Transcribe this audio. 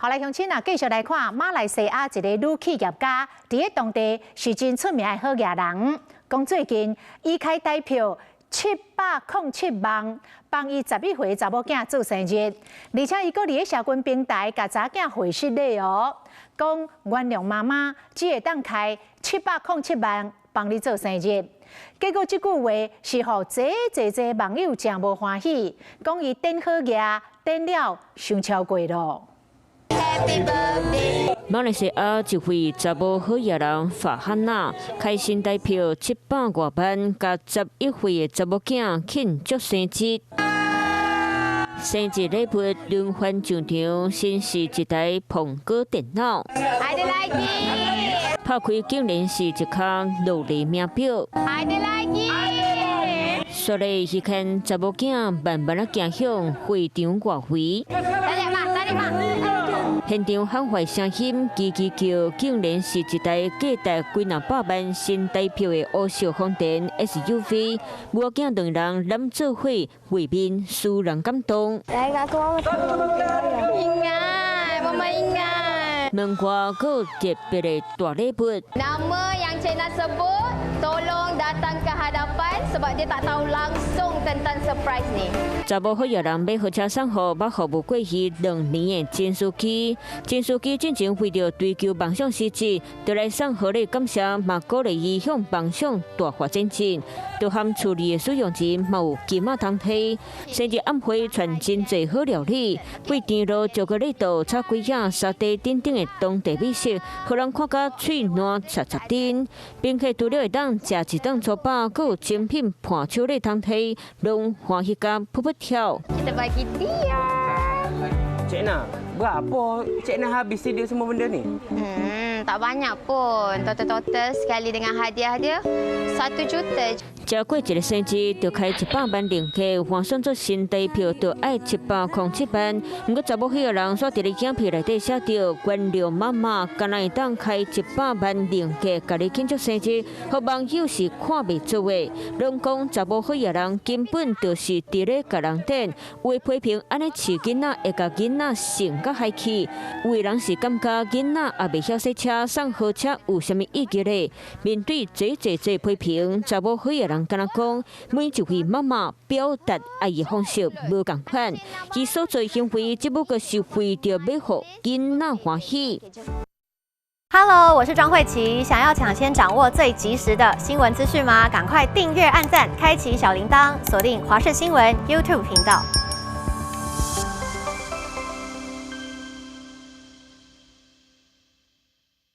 好来，乡亲啊，继续来看马来西亚一个女企业家，伫个当地是真出名的好艺人。讲最近伊开台票707万，帮伊11岁查某囝做生日，而且伊搁伫个社群平台甲查囝回信礼哦，讲原谅妈妈，只会当开707万帮你做生日。结果这句话是互济网友真无欢喜，讲伊等好业等了伤超过咯。马来西亚一位查某好艺人法汉娜开新台票700多万，甲11岁的查某囝庆祝生日。生日礼物轮番上场，先是一台苹果电脑，拍开竟然是一卡落地名表。所以迄间查某囝慢慢啊行向会场外围。现场喊坏声音，叽叽叫，竟然是一台价值几两百万新台票的欧式丰田 SUV， 母囝两人揽做伙，画面使人感动。门外有特别的大礼物。Nama yang Cik nak sebut, tolong datang ke hadapan sebab dia tak tahu langsung tentang surprise ni. 查某好艺人要火车送予捌服务过去2年的金书记，金书记进前为着追求梦想实质，就来送贺礼感谢，嘛鼓励伊向梦想大发展进。就含处理的使用钱嘛有金仔通摕。生日宴会传真侪好料理，为甜露、巧克力豆、炒鸡仔、沙茶等等的当地美食，互人看甲嘴烂插插丁。宾客除了会当食一顿粗饱，阁有精品伴手礼通摕，拢欢喜甲噗噗跳。Kita bagi dia. Cik Nah, berapa Cik Nah habis dia semua benda ni? Tak banyak pun. Total sekali dengan hadiah dia 1 juta. 超过一个生日就开100万零客，换算做新台票就爱707万。不过查某迄个人煞伫咧影片内底写着原谅妈妈，敢若会当开100万零客，甲你庆祝生日，互网友是看袂做的。拢讲查某迄个人根本就是伫咧甲人等，有的批评安尼饲囡仔会甲囡仔性甲害气，有的人是感觉囡仔也袂晓洗车，送好车有啥物意义咧？面对这批评，查某迄个人敢若讲，每一位妈妈表达爱的方式无共款，伊所做行为只不过是为着要互囡仔欢喜。Hello， 我是庄慧琪。想要抢先掌握最及时的新闻资讯吗？赶快订阅、按赞、开启小铃铛，锁定华视新闻 YouTube 频道。